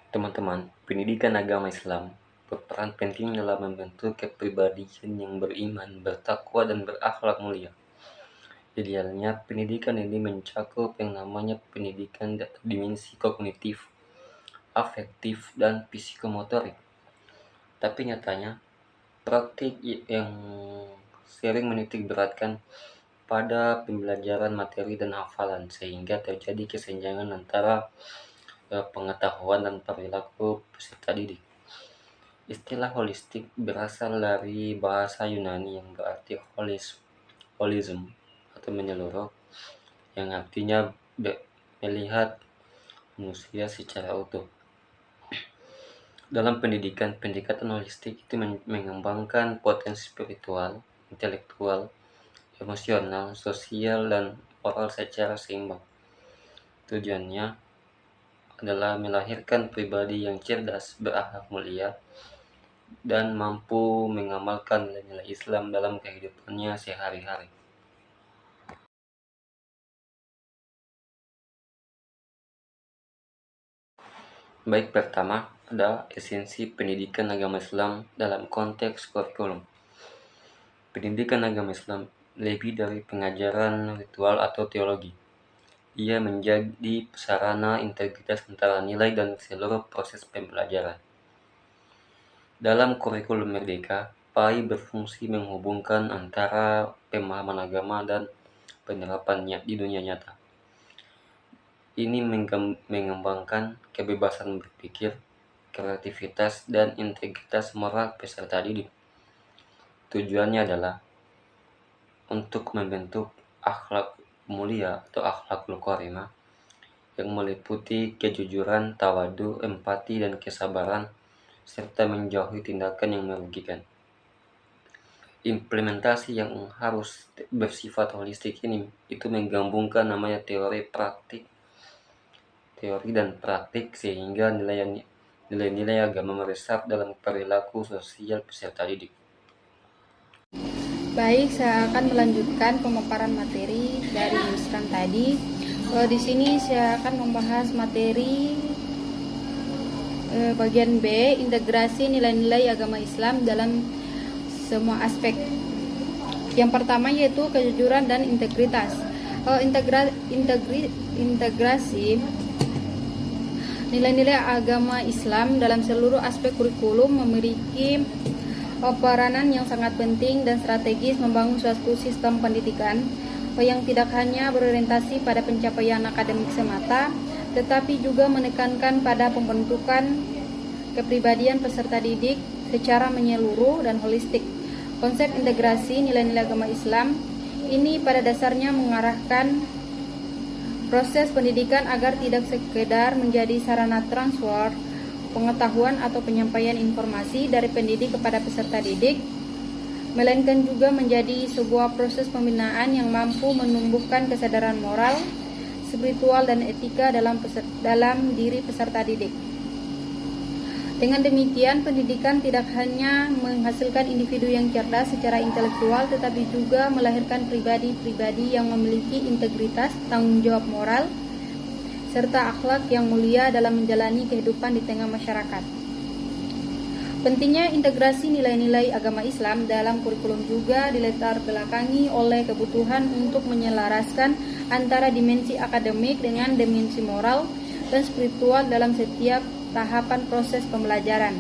Teman-teman, pendidikan agama Islam berperan penting dalam membentuk kepribadian yang beriman, bertakwa, dan berakhlak mulia. Idealnya, pendidikan ini mencakup yang namanya pendidikan dimensi kognitif, afektif, dan psikomotorik. Tapi nyatanya, praktik yang sering menitik beratkan pada pembelajaran materi dan hafalan, sehingga terjadi kesenjangan antara pengetahuan dan perilaku peserta didik. Istilah holistik berasal dari bahasa Yunani yang berarti holism atau menyeluruh, yang artinya melihat manusia secara utuh. Dalam pendidikan, pendekatan holistik itu mengembangkan potensi spiritual, intelektual, emosional, sosial, dan moral secara seimbang. Tujuannya adalah melahirkan pribadi yang cerdas, berakhlak mulia, dan mampu mengamalkan nilai-nilai Islam dalam kehidupannya sehari-hari. Baik, pertama ada esensi pendidikan agama Islam dalam konteks kurikulum. Pendidikan agama Islam lebih dari pengajaran ritual atau teologi. Ia menjadi sarana integritas antara nilai dan seluruh proses pembelajaran. Dalam kurikulum Merdeka, PAI berfungsi menghubungkan antara pemahaman agama dan penerapannya di dunia nyata. Ini mengembangkan kebebasan berpikir, kreativitas, dan integritas moral peserta didik. Tujuannya adalah untuk membentuk akhlak mulia atau akhlakul karimah yang meliputi kejujuran, tawadu, empati, dan kesabaran, serta menjauhi tindakan yang merugikan. Implementasi yang harus bersifat holistik ini itu menggabungkan namanya teori dan praktik sehingga nilai-nilai agama meresap dalam perilaku sosial peserta didik. Baik, saya akan melanjutkan pemaparan materi dari Yusran tadi. Di sini saya akan membahas materi bagian B, integrasi nilai-nilai agama Islam dalam semua aspek. Yang pertama yaitu kejujuran dan integritas. Integrasi nilai-nilai agama Islam dalam seluruh aspek kurikulum memiliki peranan yang sangat penting dan strategis membangun suatu sistem pendidikan yang tidak hanya berorientasi pada pencapaian akademik semata, tetapi juga menekankan pada pembentukan kepribadian peserta didik secara menyeluruh dan holistik. Konsep integrasi nilai-nilai agama Islam ini pada dasarnya mengarahkan proses pendidikan agar tidak sekedar menjadi sarana transfer pengetahuan atau penyampaian informasi dari pendidik kepada peserta didik, melainkan juga menjadi sebuah proses pembinaan yang mampu menumbuhkan kesadaran moral, spiritual, dan etika dalam diri peserta didik. Dengan demikian, pendidikan tidak hanya menghasilkan individu yang cerdas secara intelektual, tetapi juga melahirkan pribadi-pribadi yang memiliki integritas, tanggung jawab moral, serta akhlak yang mulia dalam menjalani kehidupan di tengah masyarakat. Pentingnya integrasi nilai-nilai agama Islam dalam kurikulum juga dilatar belakangi oleh kebutuhan untuk menyelaraskan antara dimensi akademik dengan dimensi moral dan spiritual dalam setiap tahapan proses pembelajaran.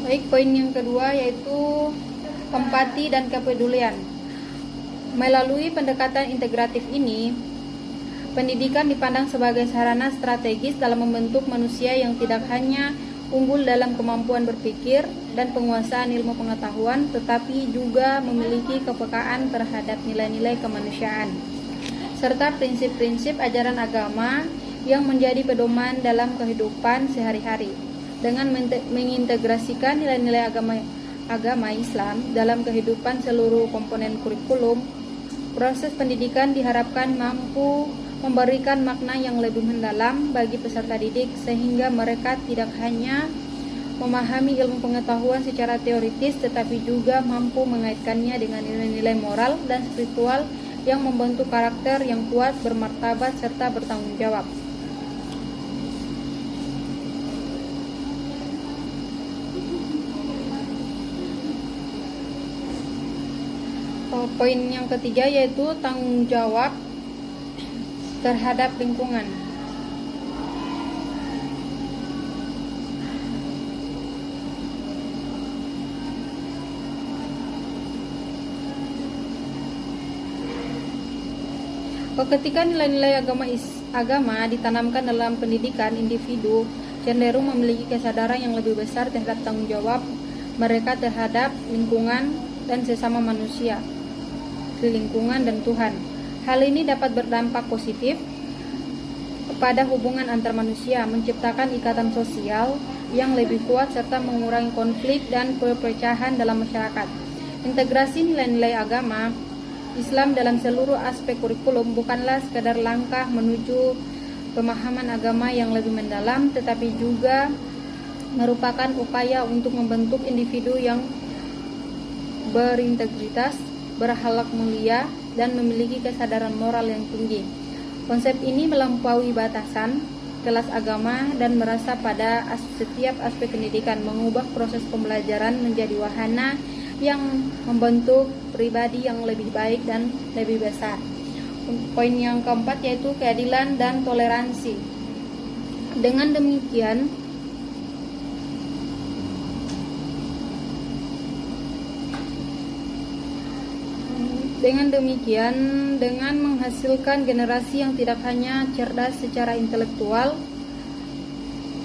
Baik, poin yang kedua yaitu empati dan kepedulian. Melalui pendekatan integratif ini, pendidikan dipandang sebagai sarana strategis dalam membentuk manusia yang tidak hanya unggul dalam kemampuan berpikir dan penguasaan ilmu pengetahuan, tetapi juga memiliki kepekaan terhadap nilai-nilai kemanusiaan, serta prinsip-prinsip ajaran agama yang menjadi pedoman dalam kehidupan sehari-hari. Dengan mengintegrasikan nilai-nilai agama Islam dalam kehidupan seluruh komponen kurikulum, proses pendidikan diharapkan mampu memberikan makna yang lebih mendalam bagi peserta didik sehingga mereka tidak hanya memahami ilmu pengetahuan secara teoritis tetapi juga mampu mengaitkannya dengan nilai-nilai moral dan spiritual yang membentuk karakter yang kuat, bermartabat, serta bertanggung jawab. Poin yang ketiga yaitu tanggung jawab terhadap lingkungan. Ketika nilai-nilai agama ditanamkan dalam pendidikan, individu cenderung memiliki kesadaran yang lebih besar terhadap tanggung jawab mereka terhadap lingkungan dan sesama manusia, lingkungan dan Tuhan. Hal ini dapat berdampak positif pada hubungan antar manusia, menciptakan ikatan sosial yang lebih kuat serta mengurangi konflik dan perpecahan dalam masyarakat. Integrasi nilai-nilai agama Islam dalam seluruh aspek kurikulum bukanlah sekadar langkah menuju pemahaman agama yang lebih mendalam, tetapi juga merupakan upaya untuk membentuk individu yang berintegritas, berakhlak mulia, dan memiliki kesadaran moral yang tinggi. Konsep ini melampaui batasan kelas agama dan merasa pada setiap aspek pendidikan, mengubah proses pembelajaran menjadi wahana yang membentuk pribadi yang lebih baik dan lebih besar. Poin yang keempat yaitu keadilan dan toleransi. Dengan demikian, dengan menghasilkan generasi yang tidak hanya cerdas secara intelektual,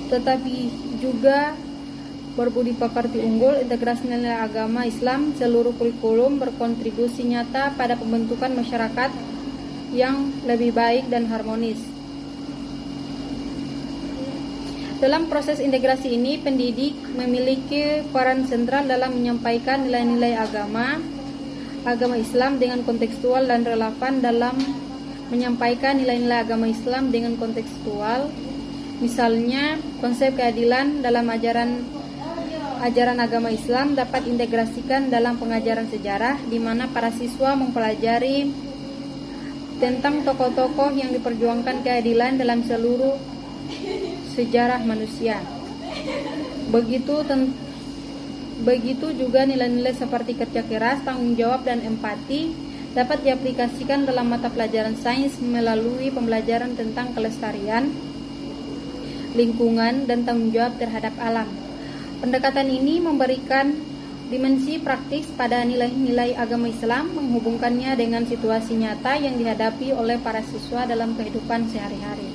tetapi juga berbudi pekerti unggul, integrasi nilai agama Islam seluruh kurikulum berkontribusi nyata pada pembentukan masyarakat yang lebih baik dan harmonis. Dalam proses integrasi ini, pendidik memiliki peran sentral dalam menyampaikan nilai-nilai agama Islam dengan kontekstual dan relevan. Dalam menyampaikan nilai-nilai agama Islam dengan kontekstual, misalnya konsep keadilan dalam ajaran agama Islam dapat integrasikan dalam pengajaran sejarah, di mana para siswa mempelajari tentang tokoh-tokoh yang diperjuangkan keadilan dalam seluruh sejarah manusia. Begitu juga nilai-nilai seperti kerja keras, tanggung jawab, dan empati dapat diaplikasikan dalam mata pelajaran sains melalui pembelajaran tentang kelestarian, lingkungan, dan tanggung jawab terhadap alam. Pendekatan ini memberikan dimensi praktis pada nilai-nilai agama Islam, menghubungkannya dengan situasi nyata yang dihadapi oleh para siswa dalam kehidupan sehari-hari.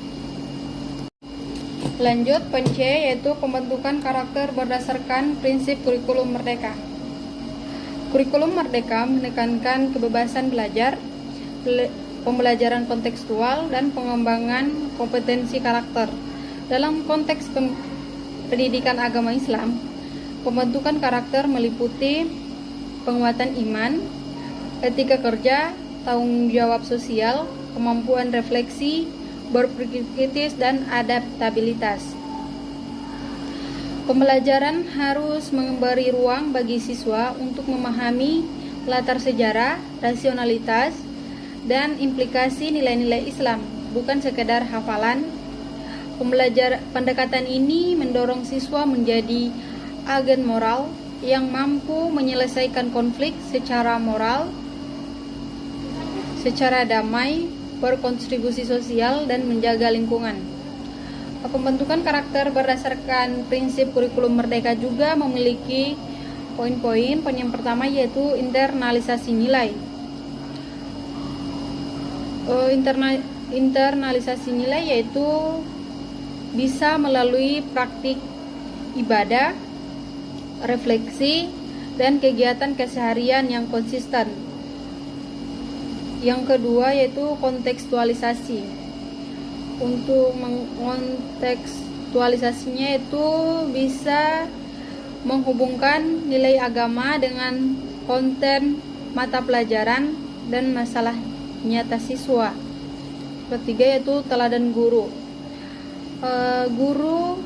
Lanjut, poin C yaitu pembentukan karakter berdasarkan prinsip kurikulum merdeka. Kurikulum merdeka menekankan kebebasan belajar, pembelajaran kontekstual, dan pengembangan kompetensi karakter. Dalam konteks pendidikan agama Islam, pembentukan karakter meliputi penguatan iman, etika kerja, tanggung jawab sosial, kemampuan refleksi, berpikir kritis, dan adaptabilitas. Pembelajaran harus memberi ruang bagi siswa untuk memahami latar sejarah, rasionalitas, dan implikasi nilai-nilai Islam, bukan sekedar hafalan. Pendekatan ini mendorong siswa menjadi agen moral yang mampu menyelesaikan konflik secara moral, secara damai, berkontribusi sosial, dan menjaga lingkungan. Pembentukan karakter berdasarkan prinsip kurikulum merdeka juga memiliki poin-poin. Poin yang pertama yaitu internalisasi nilai. Internalisasi nilai yaitu bisa melalui praktik ibadah, refleksi, dan kegiatan keseharian yang konsisten. Yang kedua yaitu kontekstualisasi. Untuk mengkontekstualisasinya itu bisa menghubungkan nilai agama dengan konten mata pelajaran dan masalah nyata siswa. Ketiga yaitu teladan guru. Guru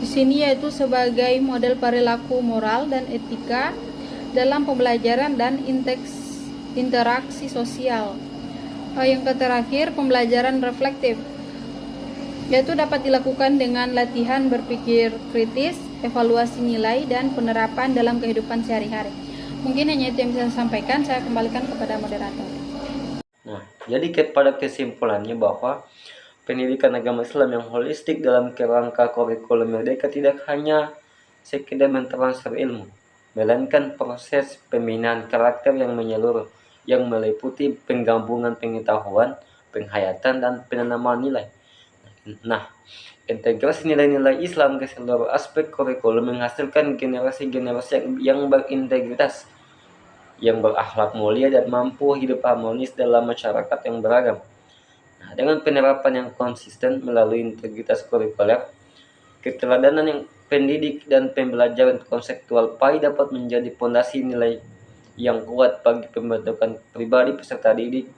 di sini yaitu sebagai model perilaku moral dan etika dalam pembelajaran dan interaksi sosial. Yang terakhir, pembelajaran reflektif, yaitu dapat dilakukan dengan latihan berpikir kritis, evaluasi nilai, dan penerapan dalam kehidupan sehari-hari. Mungkin hanya itu yang bisa saya sampaikan. Saya kembalikan kepada moderator. Nah, jadi kepada kesimpulannya bahwa pendidikan agama Islam yang holistik dalam kerangka kurikulum merdeka tidak hanya sekedar mentransfer ilmu, melainkan proses pembinaan karakter yang menyeluruh, yang meliputi penggabungan pengetahuan, penghayatan, dan penanaman nilai. Nah, integrasi nilai-nilai Islam ke seluruh aspek kurikulum menghasilkan generasi-generasi yang berintegritas, yang berakhlak mulia dan mampu hidup harmonis dalam masyarakat yang beragam. Nah, dengan penerapan yang konsisten melalui integritas kurikuler, keteladanan yang pendidik dan pembelajaran konseptual PAI dapat menjadi fondasi nilai yang kuat bagi pembentukan pribadi peserta didik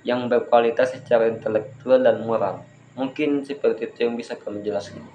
yang berkualitas secara intelektual dan moral. Mungkin seperti itu yang bisa kami jelaskan.